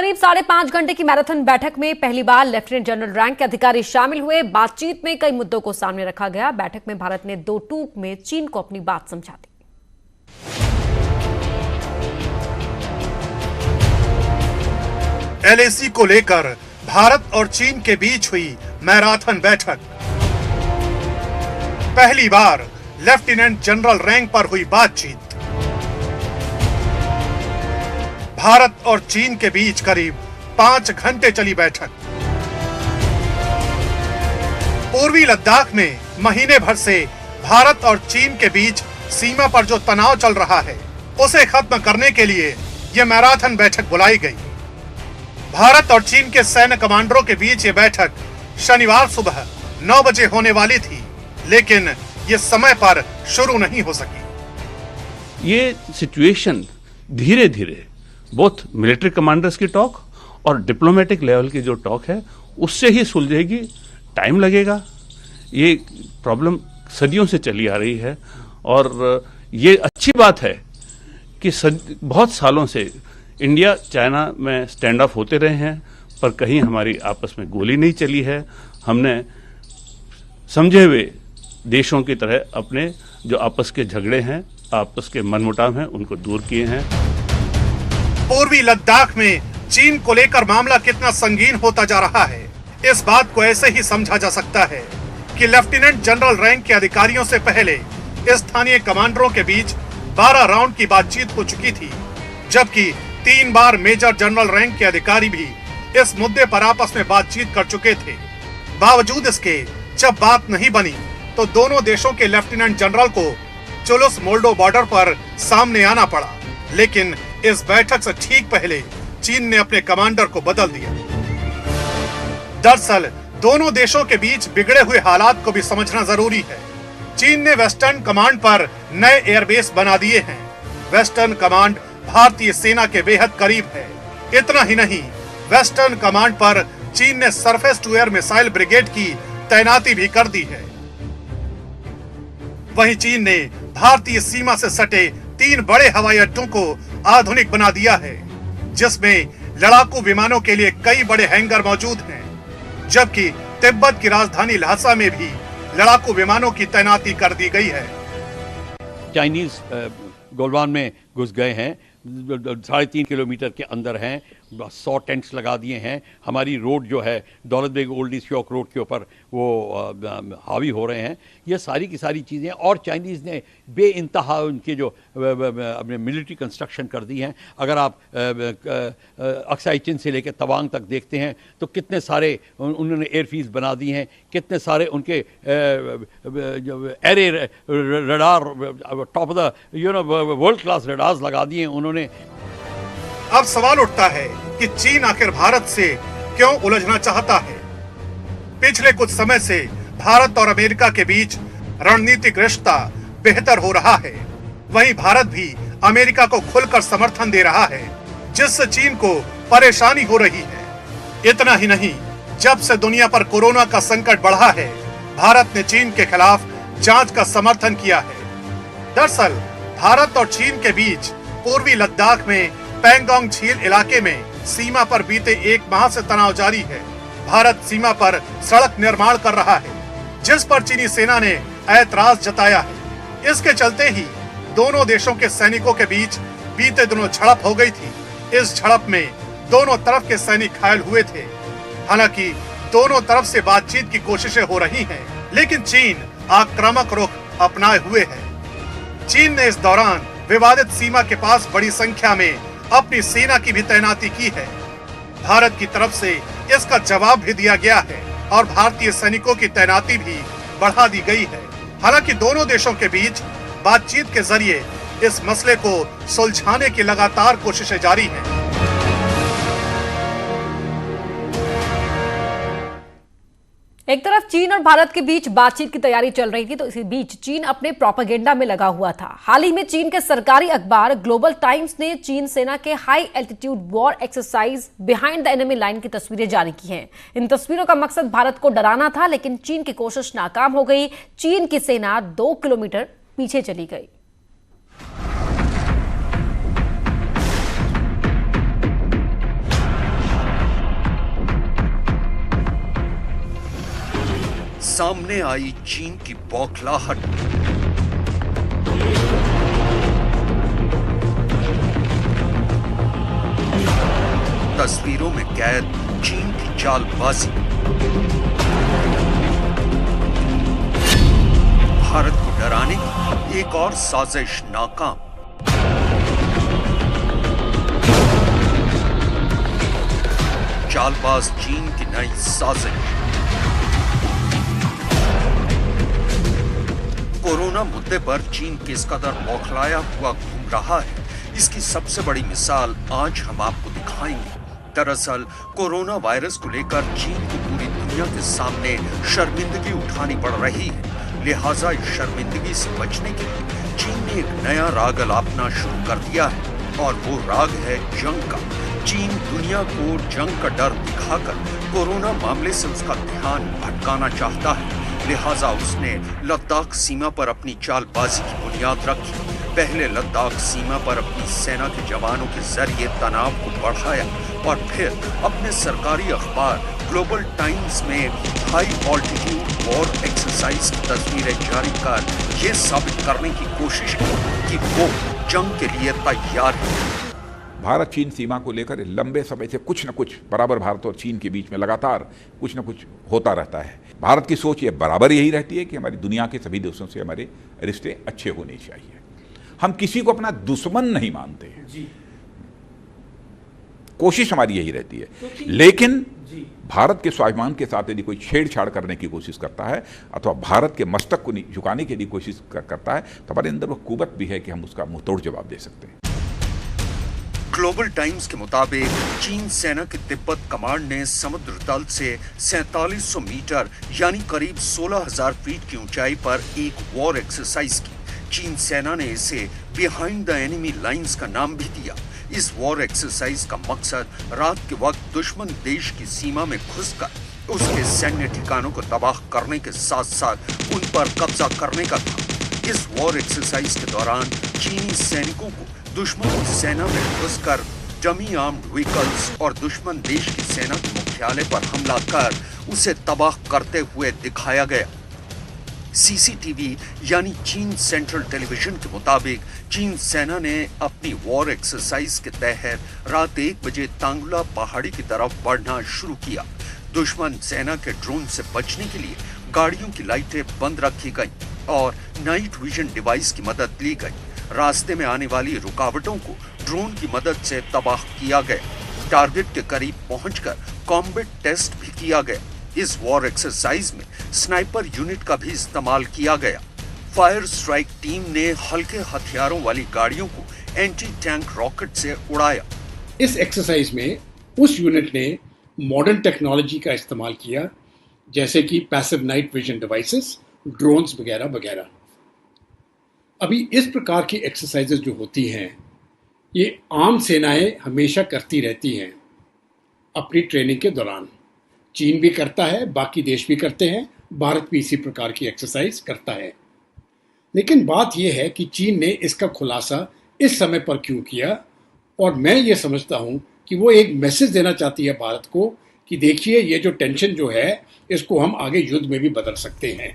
करीब 5.5 घंटे की मैराथन बैठक में पहली बार लेफ्टिनेंट जनरल रैंक के अधिकारी शामिल हुए। बातचीत में कई मुद्दों को सामने रखा गया। बैठक में भारत ने 2 टूक में चीन को अपनी बात समझा दी। LAC को लेकर भारत और चीन के बीच हुई मैराथन बैठक। पहली बार लेफ्टिनेंट जनरल रैंक पर हुई बातचीत। भारत और चीन के बीच करीब 5 घंटे चली बैठक। पूर्वी लद्दाख में महीने भर से भारत और चीन के बीच सीमा पर जो तनाव चल रहा है, उसे खत्म करने के लिए यह मैराथन बैठक बुलाई गई। भारत और चीन के सैन्य कमांडरों के बीच ये बैठक शनिवार सुबह 9 बजे होने वाली थी, लेकिन ये समय पर शुरू नहीं हो सकी। ये सिचुएशन धीरे धीरे बोथ मिलिट्री कमांडर्स की टॉक और डिप्लोमेटिक लेवल की जो टॉक है उससे ही सुलझेगी। टाइम लगेगा। ये प्रॉब्लम सदियों से चली आ रही है और ये अच्छी बात है कि बहुत सालों से इंडिया चाइना में स्टैंड ऑफ होते रहे हैं, पर कहीं हमारी आपस में गोली नहीं चली है। हमने समझे हुए देशों की तरह अपने जो आपस के झगड़े हैं, आपस के मनमुटाव हैं, उनको दूर किए हैं। पूर्वी लद्दाख में चीन को लेकर मामला कितना संगीन होता जा रहा है, इस बात को ऐसे ही समझा जा सकता है कि लेफ्टिनेंट जनरल रैंक के अधिकारियों से पहले स्थानीय कमांडरों के बीच 12 राउंड की बातचीत हो चुकी थी, जबकि 3 बार मेजर जनरल रैंक के अधिकारी भी इस मुद्दे पर आपस में बातचीत कर चुके थे। बावजूद इसके जब बात नहीं बनी तो दोनों देशों के लेफ्टिनेंट जनरल को चुलुस मोल्डो बॉर्डर पर सामने आना पड़ा। लेकिन इस बैठक से ठीक पहले चीन ने अपने कमांडर को बदल दिया। दरअसल दोनों देशों के बीच बिगड़े हुए हालात को भी समझना जरूरी है। चीन ने वेस्टर्न कमांड पर नए एयरबेस बना दिए हैं। वेस्टर्न कमांड भारतीय सेना के बेहद करीब है। इतना ही नहीं, वेस्टर्न कमांड पर चीन ने surface to air missile brigade की तैनाती भी कर दी है। वहीं चीन ने भारतीय सीमा से सटे 3 बड़े हवाई अड्डों को आधुनिक बना दिया है, जिसमें लड़ाकू विमानों के लिए कई बड़े हैंगर मौजूद हैं, जबकि तिब्बत की राजधानी ल्हासा में भी लड़ाकू विमानों की तैनाती कर दी गई है। चाइनीज गोलवान में घुस गए हैं, 3.5 किलोमीटर के अंदर हैं, 100 टेंट्स लगा दिए हैं। हमारी रोड जो है दौलत बेग ओल्ड श्योक रोड के ऊपर वो हावी हो रहे हैं। ये सारी की सारी चीज़ें, और चाइनीज़ ने बेइंतहा उनके जो अपने मिलिट्री कंस्ट्रक्शन कर दी हैं। अगर आप अक्साई चिन से लेकर तवांग तक देखते हैं तो कितने सारे उन्होंने एयरफील्ड बना दी हैं, कितने सारे उनके array radar top of the world class radars लगा दिए उन्होंने। अब सवाल उठता है कि चीन आखिर भारत से क्यों उलझना चाहता है। पिछले कुछ समय से भारत और अमेरिका के बीच रणनीतिक रिश्ता बेहतर हो रहा है। वहीं भारत भी अमेरिका को खुलकर समर्थन दे रहा है, जिससे चीन को परेशानी हो रही है। इतना ही नहीं, जब से दुनिया पर कोरोना का संकट बढ़ा है, भारत ने चीन के खिलाफ जांच का समर्थन किया है। दरअसल भारत और चीन के बीच पूर्वी लद्दाख में पैंगोंग झील इलाके में सीमा पर बीते 1 माह से तनाव जारी है। भारत सीमा पर सड़क निर्माण कर रहा है, जिस पर चीनी सेना ने ऐतराज जताया है। इसके चलते ही दोनों देशों के सैनिकों के बीच बीते दिनों झड़प हो गई थी। इस झड़प में दोनों तरफ के सैनिक घायल हुए थे। हालांकि दोनों तरफ से बातचीत की कोशिशें हो रही हैं, लेकिन चीन आक्रामक रुख अपनाए हुए है। चीन ने इस दौरान विवादित सीमा के पास बड़ी संख्या में अपनी सेना की भी तैनाती की है। भारत की तरफ से इसका जवाब भी दिया गया है और भारतीय सैनिकों की तैनाती भी बढ़ा दी गई है। हालांकि दोनों देशों के बीच बातचीत के जरिए इस मसले को सुलझाने की लगातार कोशिशें जारी हैं। एक तरफ चीन और भारत के बीच बातचीत की तैयारी चल रही थी, तो इसी बीच चीन अपने प्रोपेगेंडा में लगा हुआ था। हाल ही में चीन के सरकारी अखबार ग्लोबल टाइम्स ने चीन सेना के high altitude war exercise behind the enemy line की तस्वीरें जारी की हैं। इन तस्वीरों का मकसद भारत को डराना था, लेकिन चीन की कोशिश नाकाम हो गई। चीन की सेना 2 किलोमीटर पीछे चली गई। सामने आई चीन की बौखलाहट। तस्वीरों में कैद चीन की चालबाजी। भारत को डराने की एक और साजिश नाकाम। चालबाज चीन की नई साजिश। कोरोना मुद्दे पर चीन किस कदर बौखलाया हुआ घूम रहा है, इसकी सबसे बड़ी मिसाल आज हम आपको दिखाएंगे। दरअसल कोरोना वायरस को लेकर चीन को पूरी दुनिया के सामने शर्मिंदगी उठानी पड़ रही है। लिहाजा इस शर्मिंदगी से बचने के लिए चीन ने एक नया राग अलापना शुरू कर दिया है और वो राग है जंग का। चीन दुनिया को जंग का डर दिखाकर कोरोना मामले से उसका ध्यान भटकाना चाहता है। लिहाजा उसने लद्दाख सीमा पर अपनी चालबाजी की बुनियाद रखी। पहले लद्दाख सीमा पर अपनी सेना के जवानों के जरिए तनाव को बढ़ाया और फिर अपने सरकारी अखबार ग्लोबल टाइम्स में हाई ऑल्टीट्यूड वॉर एक्सरसाइज की तस्वीरें जारी कर ये साबित करने की कोशिश की कि वो जंग के लिए तैयार है। भारत चीन सीमा को लेकर लंबे समय से कुछ न कुछ बराबर भारत और चीन के बीच में लगातार कुछ न कुछ होता रहता है। भारत की सोच ये बराबर यही रहती है कि हमारी दुनिया के सभी देशों से हमारे रिश्ते अच्छे होने चाहिए। हम किसी को अपना दुश्मन नहीं मानते हैं जी। कोशिश हमारी यही रहती है। लेकिन भारत के स्वाभिमान के साथ यदि कोई छेड़छाड़ करने की कोशिश करता है अथवा भारत के मस्तक को झुकाने की यदि कोशिश करता है तो हमारे अंदर वो कुवत भी है कि हम उसका मुंहतोड़ जवाब दे सकते हैं। ग्लोबल टाइम्स के मुताबिक चीन सेना के तिब्बत कमांड ने समुद्र तल से 4700 मीटर यानी करीब 16,000 फीट की ऊंचाई पर एक वॉर एक्सरसाइज की। चीन सेना ने इसे बिहाइंड द एनिमी लाइंस का नाम भी दिया। इस वॉर एक्सरसाइज का मकसद रात के वक्त दुश्मन देश की सीमा में घुसकर उसके सैन्य ठिकानों को तबाह करने के साथ साथ उन पर कब्जा करने का था। इस वॉर एक्सरसाइज के दौरान चीनी सैनिकों को दुश्मन की सेना में घुसकर डमी आर्म्ड व्हीकल्स और दुश्मन देश की सेना के मुख्यालय पर हमला कर उसे तबाह करते हुए दिखाया गया। सीसीटीवी यानी चीन सेंट्रल टेलीविजन के मुताबिक चीन सेना ने अपनी वॉर एक्सरसाइज के तहत रात 1 बजे तांगुला पहाड़ी की तरफ बढ़ना शुरू किया। दुश्मन सेना के ड्रोन से बचने के लिए गाड़ियों की लाइटें बंद रखी गईं और नाइट विजन डिवाइस की मदद ली गई। रास्ते में आने वाली रुकावटों को ड्रोन की मदद से तबाह किया गया। टारगेट के करीब पहुंचकर कॉम्बैट टेस्ट भी किया गया। इस वॉर एक्सरसाइज में स्नाइपर यूनिट का भी इस्तेमाल किया गया। फायर स्ट्राइक टीम ने हल्के हथियारों वाली गाड़ियों को एंटी टैंक रॉकेट से उड़ाया। इस एक्सरसाइज में उस यूनिट ने मॉडर्न टेक्नोलॉजी का इस्तेमाल किया, जैसे कि passive night vision devices, drones वगैरह वगैरह। अभी इस प्रकार की एक्सरसाइजेज जो होती हैं ये आम सेनाएं हमेशा करती रहती हैं अपनी ट्रेनिंग के दौरान। चीन भी करता है, बाकी देश भी करते हैं, भारत भी इसी प्रकार की एक्सरसाइज करता है। लेकिन बात यह है कि चीन ने इसका खुलासा इस समय पर क्यों किया, और मैं ये समझता हूँ कि वो एक मैसेज देना चाहती है भारत को कि देखिए ये जो टेंशन जो है इसको हम आगे युद्ध में भी बदल सकते हैं।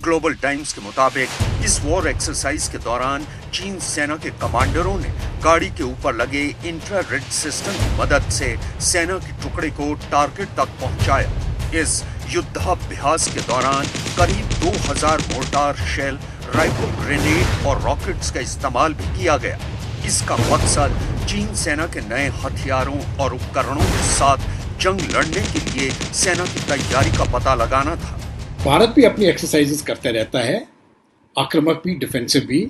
ग्लोबल टाइम्स के मुताबिक इस वॉर एक्सरसाइज के दौरान चीन सेना के कमांडरों ने गाड़ी के ऊपर लगे इंफ्रारेड सिस्टम की मदद से सेना के टुकड़े को टारगेट तक पहुंचाया। इस युद्धाभ्यास के दौरान करीब 2000 मोर्टार शेल, राइफल ग्रेनेड और रॉकेट्स का इस्तेमाल भी किया गया। इसका मकसद चीन सेना के नए हथियारों और उपकरणों के साथ जंग लड़ने के लिए सेना की तैयारी का पता लगाना था। भारत भी अपनी एक्सरसाइजेस करता रहता है, आक्रामक भी, डिफेंसिव भी,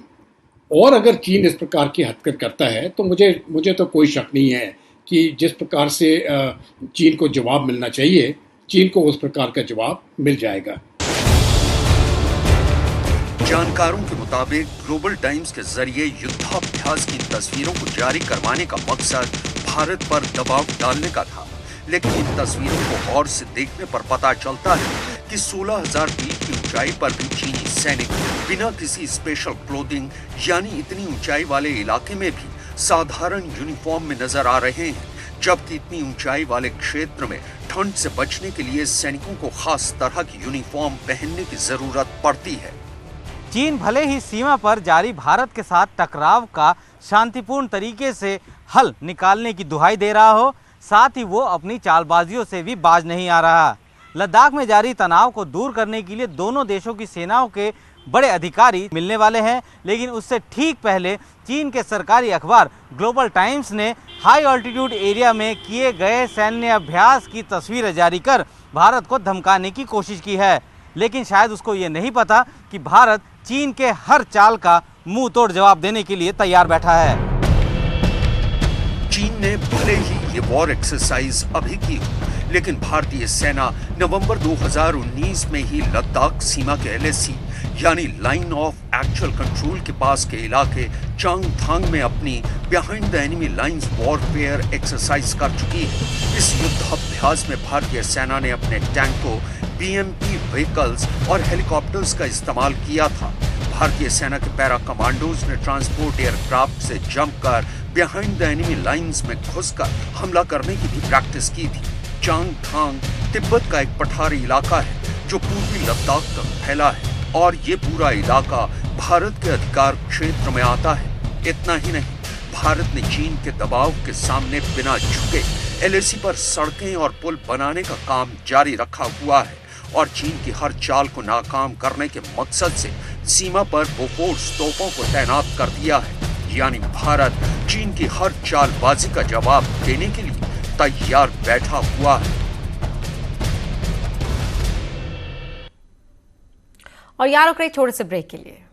और अगर चीन इस प्रकार की हरकत करता है तो मुझे तो कोई शक नहीं है कि जिस प्रकार से चीन को जवाब मिलना चाहिए, चीन को उस प्रकार का जवाब मिल जाएगा। जानकारों के मुताबिक ग्लोबल टाइम्स के जरिए युद्धाभ्यास की तस्वीरों को जारी करवाने का मकसद भारत पर दबाव डालने का था। लेकिन इन तस्वीरों को गौर से देखने पर पता चलता है कि 16,000 फीट की ऊंचाई पर भी चीनी सैनिक बिना किसी स्पेशल क्लोथिंग यानी इतनी ऊंचाई वाले इलाके में भी साधारण यूनिफॉर्म में नजर आ रहे हैं, जबकि इतनी ऊंचाई वाले क्षेत्र में ठंड से बचने के लिए सैनिकों को खास तरह की यूनिफॉर्म पहनने की जरूरत पड़ती है। चीन भले ही सीमा पर जारी भारत के साथ टकराव का शांतिपूर्ण तरीके से हल निकालने की दुहाई दे रहा हो, साथ ही वो अपनी चालबाजियों से भी बाज नहीं आ रहा। लद्दाख में जारी तनाव को दूर करने के लिए दोनों देशों की सेनाओं के बड़े अधिकारी मिलने वाले हैं, लेकिन उससे ठीक पहले चीन के सरकारी अखबार ग्लोबल टाइम्स ने हाई ऑल्टीट्यूड एरिया में किए गए सैन्य अभ्यास की तस्वीरें जारी कर भारत को धमकाने की कोशिश की है। लेकिन शायद उसको ये नहीं पता कि भारत चीन के हर चाल का मुंह तोड़ जवाब देने के लिए तैयार बैठा है। चीन ने भले ही ये वॉर एक्सरसाइज अभी की हो, लेकिन भारतीय सेना नवंबर 2019 में ही लद्दाख सीमा के LAC यानी लाइन ऑफ एक्चुअल कंट्रोल के पास के इलाके चांगथांग में अपनी behind the enemy lines warfare exercise कर चुकी है। इस युद्ध अभ्यास में भारतीय सेना ने अपने टैंकों, BMP व्हीकल्स और हेलीकॉप्टर्स का इस्तेमाल किया था। भारतीय सेना के पैरा कमांडोज ने ट्रांसपोर्ट एयरक्राफ्ट से जंप कर बिहाइंड द एनिमी लाइंस में घुसकर हमला करने की भी प्रैक्टिस की थी। चांगथांग तिब्बत का एक पठारी इलाका है जो पूर्वी लद्दाख तक फैला है और ये पूरा इलाका भारत के अधिकार क्षेत्र में आता है। इतना ही नहीं, भारत ने चीन के दबाव के सामने बिना झुके LAC पर सड़कें और पुल बनाने का काम जारी रखा हुआ है और चीन की हर चाल को नाकाम करने के मकसद से सीमा पर बोफोर्स तोपों को तैनात कर दिया है। यानी भारत चीन की हर चालबाजी का जवाब देने के लिए तैयार बैठा हुआ है। और यार एक छोटे से ब्रेक के लिए